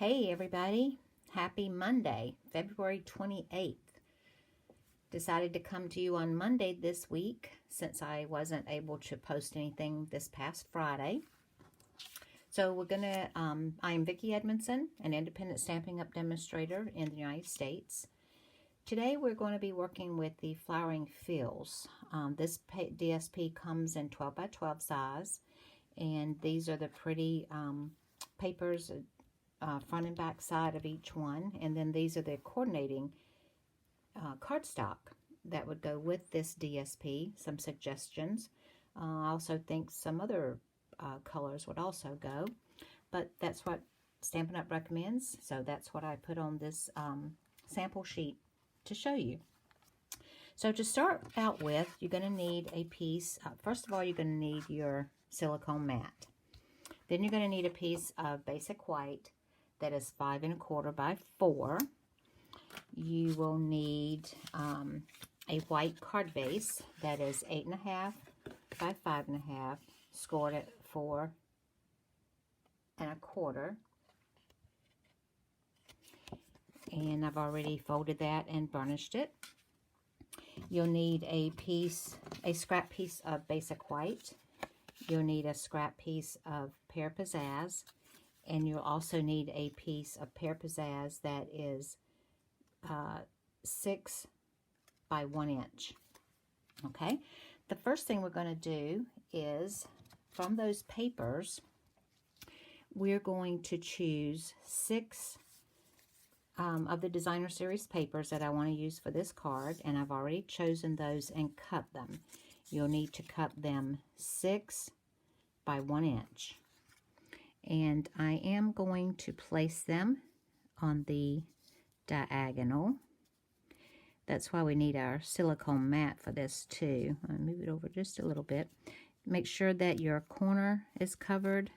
Hey everybody, happy Monday, February 28th. Decided to come to you on Monday this week since I wasn't able to post anything this past Friday. So we're gonna, I am Vicki Edmondson, an independent Stampin' Up! Demonstrator in the United States. Today we're going to be working with the Flowering Fields. This DSP comes in 12 by 12 size, and these are the pretty papers, front and back side of each one, and then these are the coordinating cardstock that would go with this DSP. Some suggestions. I also think some other colors would also go, but that's what Stampin' Up! Recommends, so that's what I put on this sample sheet to show you. So to start out with, you're going to need a piece, first of all you're going to need your silicone mat. Then you're going to need a piece of basic white that is 5 1/4 by 4. You will need a white card base that is 8 1/2 by 5 1/2, scored at 4 1/4. And I've already folded that and burnished it. You'll need a scrap piece of basic white. You'll need a scrap piece of Pear Pizzazz. And you'll also need a piece of Pear Pizzazz that is 6 by 1 inch. Okay, the first thing we're going to do is, from those papers, we're going to choose 6 of the Designer Series papers that I want to use for this card, and I've already chosen those and cut them. You'll need to cut them 6 by 1 inch. And I am going to place them on the diagonal. That's why we need our silicone mat for this too. I'll move it over just a little bit. Make sure that your corner is covered,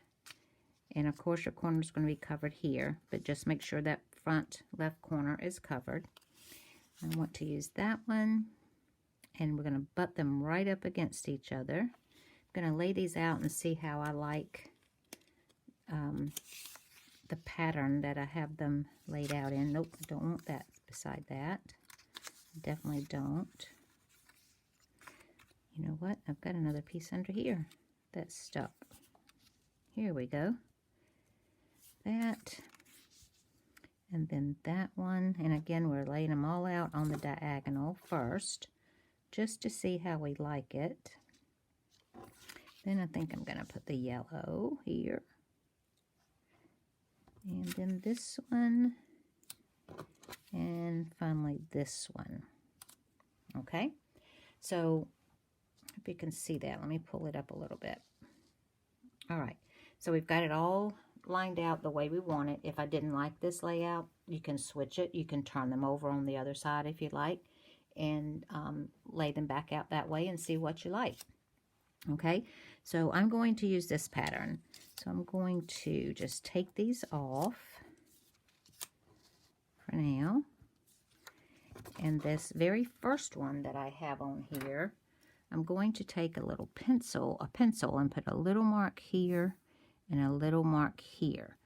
and of course your corner is going to be covered here, but just make sure that front left corner is covered. I want to use that one, and we're going to butt them right up against each other. I'm going to lay these out and see how I like the pattern that I have them laid out in. Nope, I don't want that beside that. Definitely don't. You know what? I've got another piece under here that's stuck. Here we go. That. And then that one. And again, we're laying them all out on the diagonal first, just to see how we like it. Then I think I'm going to put the yellow here. And then this one, and finally this one. Okay, so if you can see that, let me pull it up a little bit. All right, so we've got it all lined out the way we want it. If I didn't like this layout, you can switch it. You can turn them over on the other side if you like, and lay them back out that way and see what you like. Okay, so I'm going to use this pattern. So I'm going to just take these off for now. And this very first one that I have on here, I'm going to take a little pencil, and put a little mark here and a little mark here.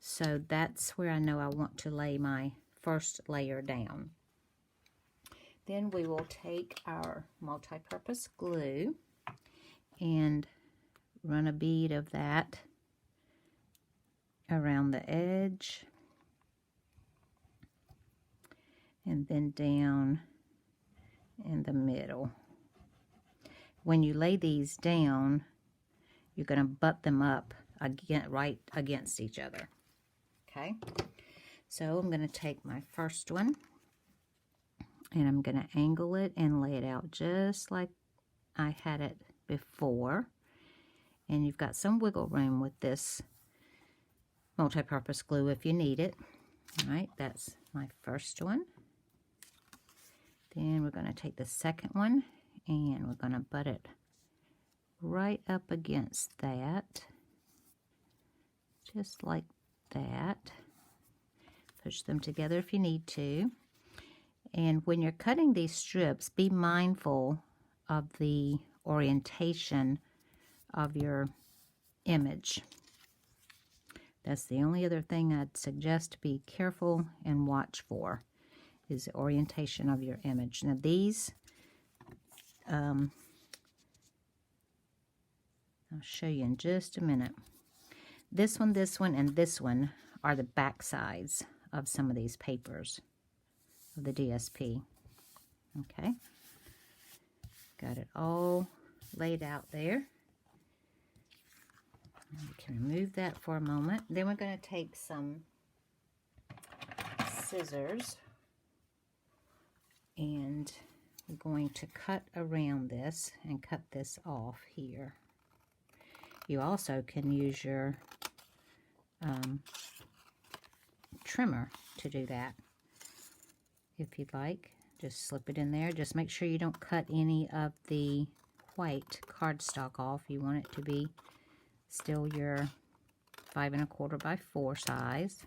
So that's where I know I want to lay my first layer down. Then we will take our multi-purpose glue and run a bead of that around the edge, and then down in the middle. When you lay these down, you're going to butt them up again, right against each other. Okay, so I'm going to take my first one, and I'm going to angle it and lay it out just like I had it before. And you've got some wiggle room with this multi-purpose glue if you need it. All right, that's my first one. Then we're going to take the second one, and we're going to butt it right up against that, just like that. Push them together if you need to. And when you're cutting these strips, be mindful of the orientation of your image. That's the only other thing I'd suggest to be careful and watch for, is the orientation of your image. Now these, I'll show you in just a minute. This one, and this one are the back sides of some of these papers of the DSP. Okay, got it all laid out there. We can remove that for a moment. Then we're going to take some scissors and we're going to cut around this and cut this off here. You also can use your trimmer to do that if you'd like. Just slip it in there. Just make sure you don't cut any of the white cardstock off. You want it to be still your 5 1/4 by 4 size.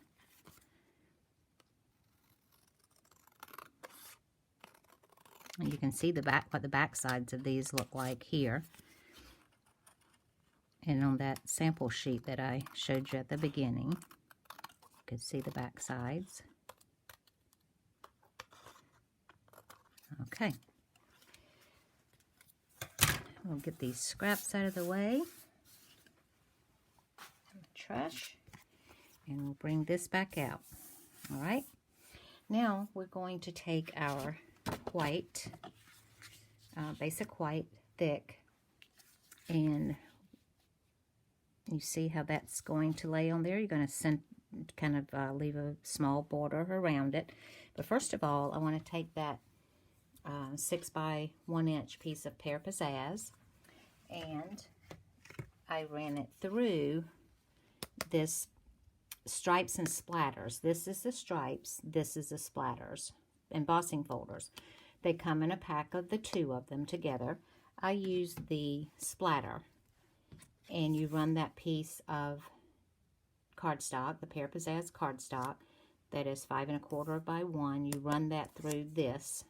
And you can see the back, what the back sides of these look like here. And on that sample sheet that I showed you at the beginning, you can see the back sides. Okay. We'll get these scraps out of the way. Trash, and we'll bring this back out. All right, now we're going to take our white, basic white, thick, and you see how that's going to lay on there. You're going to kind of leave a small border around it. But first of all, I want to take that 6 by 1 inch piece of Pear Pizzazz, and I ran it through this stripes and splatters. This is the stripes, this is the splatters, embossing folders. They come in a pack of the 2 of them together. I use the splatter, and you run that piece of cardstock, the Pear Pizzazz cardstock, that is 5 1/4 by 1. You run that through this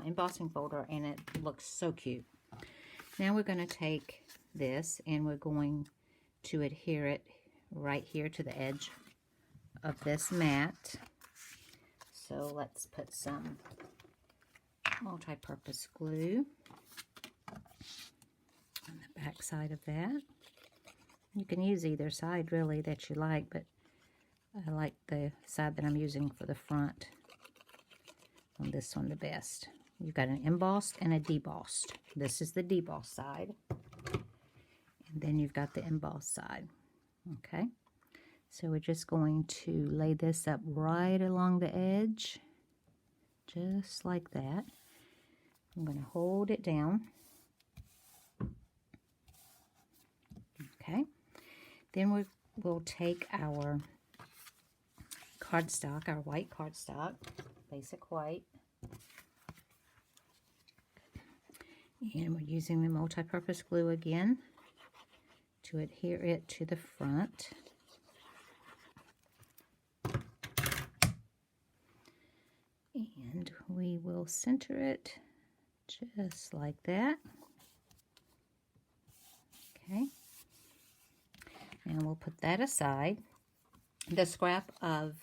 embossing folder, and it looks so cute. Now we're going to take this, and we're going to adhere it right here to the edge of this mat. So let's put some multi-purpose glue on the back side of that. You can use either side really that you like, but I like the side that I'm using for the front on this one the best. You've got an embossed and a debossed. This is the debossed side, and then you've got the embossed side. Okay, so we're just going to lay this up right along the edge, just like that. I'm going to hold it down. Okay, then we'll take our cardstock, our white cardstock, basic white, and we're using the multi-purpose glue again to adhere it to the front. And we will center it just like that. Okay. And we'll put that aside. The scrap of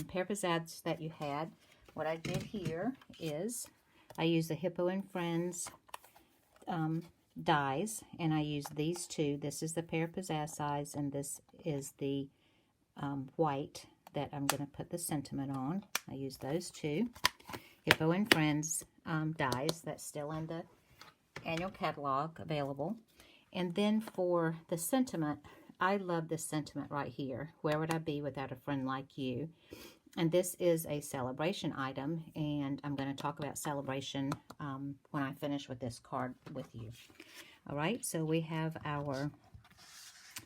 Pear Pizzazz that you had, what I did here is I used the Hippo and Friends dies, and I use these 2. This is the Pear Pizzazz size, and this is the white that I'm going to put the sentiment on. I use those 2 Hippo and Friends dies that's still in the annual catalog available. And then for the sentiment, I love this sentiment right here. Where would I be without a friend like you? And this is a Sale-A-Bration item, and I'm going to talk about Sale-A-Bration when I finish with this card with you. All right, so we have our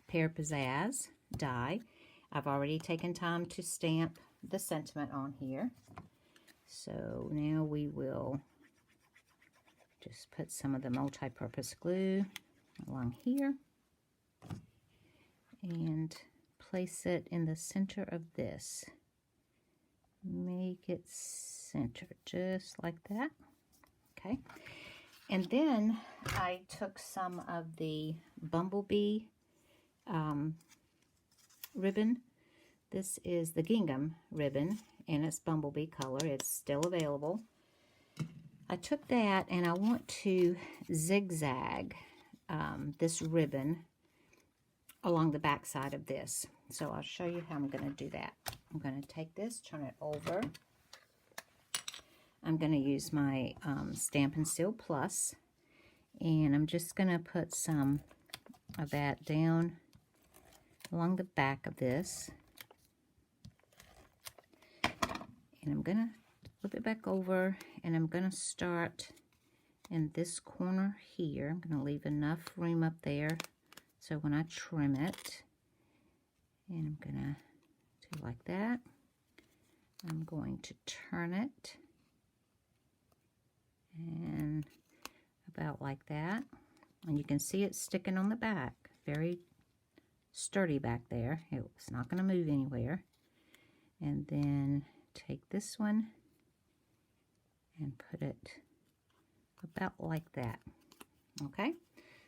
Pear Pizzazz die. I've already taken time to stamp the sentiment on here. So now we will just put some of the multi-purpose glue along here and place it in the center of this. Make it centered just like that. Okay, and then I took some of the bumblebee ribbon This is the gingham ribbon, and it's bumblebee color. It's still available. I took that, and I want to zigzag this ribbon along the back side of this. So I'll show you how I'm going to do that. I'm going to take this, turn it over. I'm going to use my Stampin' Seal Plus, and I'm just going to put some of that down along the back of this. And I'm going to flip it back over, and I'm going to start in this corner here. I'm going to leave enough room up there so when I trim it, and I'm going to do like that. I'm going to turn it, and about like that. And you can see it sticking on the back. Very sturdy back there. It's not going to move anywhere. And then take this one and put it about like that. Okay,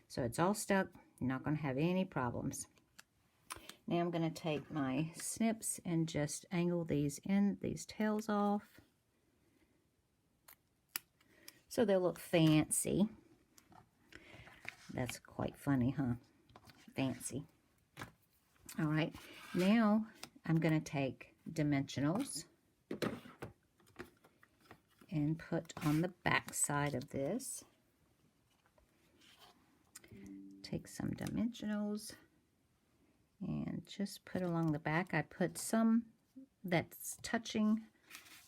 so it's all stuck. You're not going to have any problems. Now I'm going to take my snips and just angle these tails off so they'll look fancy. That's quite funny, huh? Fancy. All right, now I'm going to take dimensionals and put on the back side of this. Take some dimensionals and just put along the back. I put some that's touching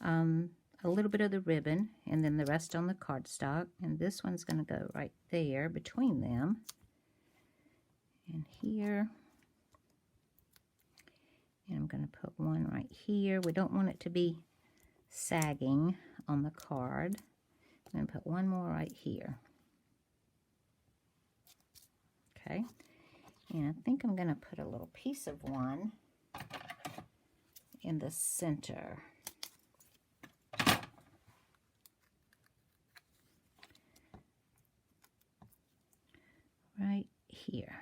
a little bit of the ribbon, and then the rest on the cardstock. And this one's going to go right there between them and here. And I'm going to put one right here. We don't want it to be sagging on the card. I'm going to put one more right here. Okay. And I think I'm going to put a little piece of one in the center. Right here.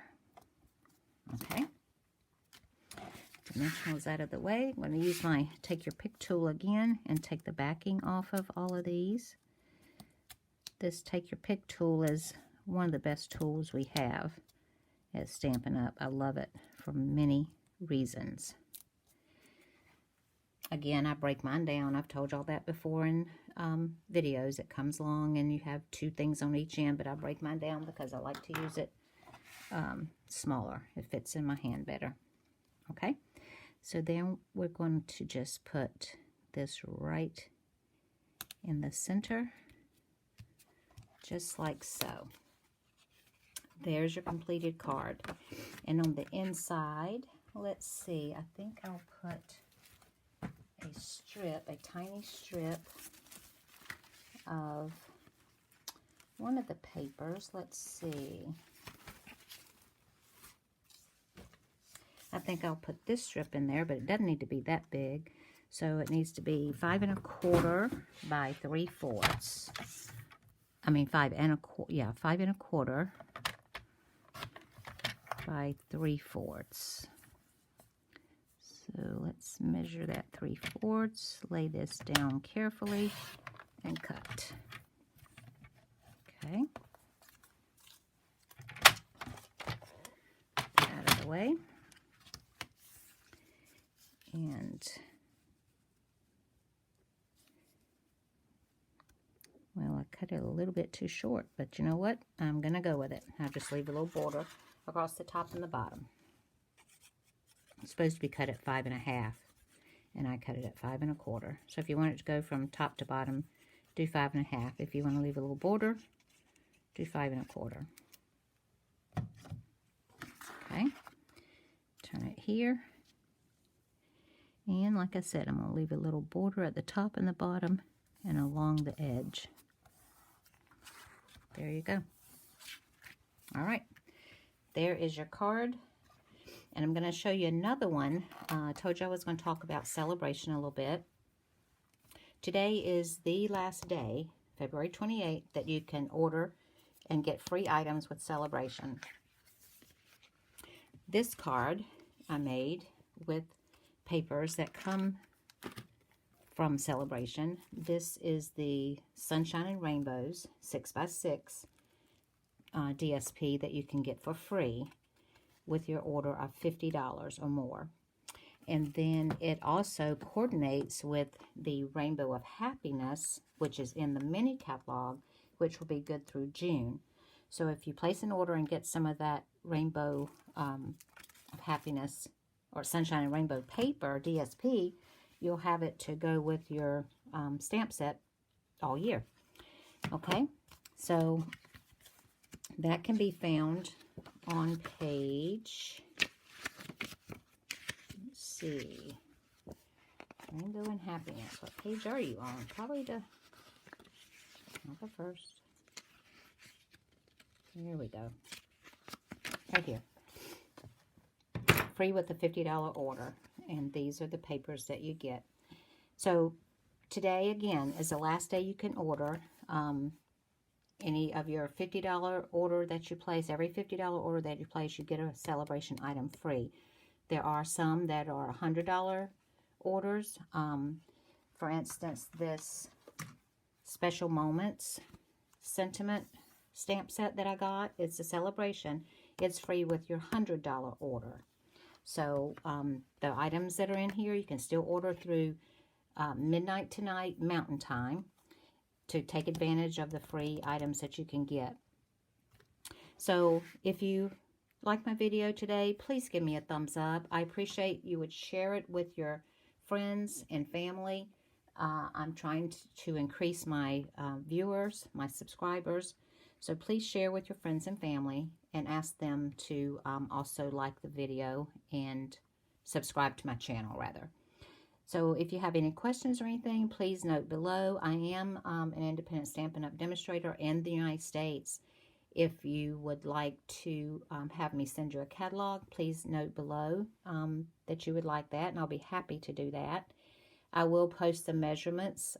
Okay. Dimensionals out of the way. I'm going to use my take your pick tool again and take the backing off of all of these. This take your pick tool is one of the best tools we have at Stampin' Up. I love it for many reasons. Again, I break mine down. I've told y'all that before in videos. It comes along and you have two things on each end, but I break mine down because I like to use it smaller. It fits in my hand better. Okay, so then we're going to just put this right in the center, just like so. There's your completed card. And on the inside, let's see, I think I'll put a strip, a tiny strip of one of the papers. Let's see. I think I'll put this strip in there, but it doesn't need to be that big. So it needs to be 5 1/4 by 3/4. I mean 5 1/4. Yeah, 5 1/4 by 3/4. So let's measure that 3/4. Lay this down carefully and cut. Okay. Out of the way. And well, I cut it a little bit too short, but you know what? I'm going to go with it. I'll just leave a little border across the top and the bottom. It's supposed to be cut at 5 1/2, and I cut it at 5 1/4. So if you want it to go from top to bottom, do 5 1/2. If you want to leave a little border, do 5 1/4. Okay. Turn it here. And like I said, I'm going to leave a little border at the top and the bottom and along the edge. There you go. All right. There is your card. And I'm going to show you another one. I told you I was going to talk about Sale-A-Bration a little bit. Today is the last day, February 28th, that you can order and get free items with Sale-A-Bration. This card I made with papers that come from Sale-A-Bration. This is the Sunshine and Rainbows 6x6 DSP that you can get for free with your order of $50 or more. And then it also coordinates with the Rainbow of Happiness, which is in the mini catalog, which will be good through June. So if you place an order and get some of that Rainbow of Happiness or Sunshine and Rainbow paper, DSP, you'll have it to go with your stamp set all year. Okay, so that can be found on page, let's see, Rainbow and Happiness. What page are you on? Probably not the first. Here we go. Right here. Free with a $50 order. And these are the papers that you get. So today, again, is the last day you can order. Any of your $50 order that you place, every $50 order that you place, you get a Sale-A-Bration item free. There are some that are $100 orders. For instance, this Special Moments Sentiment stamp set that I got, it's a Sale-A-Bration. It's free with your $100 order. So the items that are in here, you can still order through midnight tonight Mountain Time to take advantage of the free items that you can get. So if you like my video today, please give me a thumbs up. I appreciate you would share it with your friends and family. I'm trying to increase my viewers, my subscribers. So please share with your friends and family and ask them to also like the video and subscribe to my channel, rather. So if you have any questions or anything, please note below. I am an independent Stampin' Up! Demonstrator in the United States. If you would like to have me send you a catalog, please note below that you would like that, and I'll be happy to do that. I will post the measurements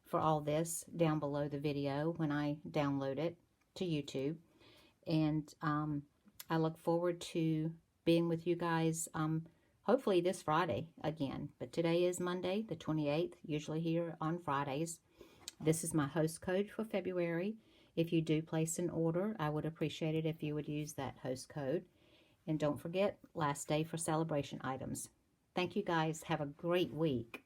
for all this down below the video when I download it to YouTube. And I look forward to being with you guys hopefully this Friday again. But today is Monday, the 28th, usually here on Fridays. This is my host code for February. If you do place an order, I would appreciate it if you would use that host code. And don't forget, last day for Sale-A-Bration items. Thank you guys. Have a great week.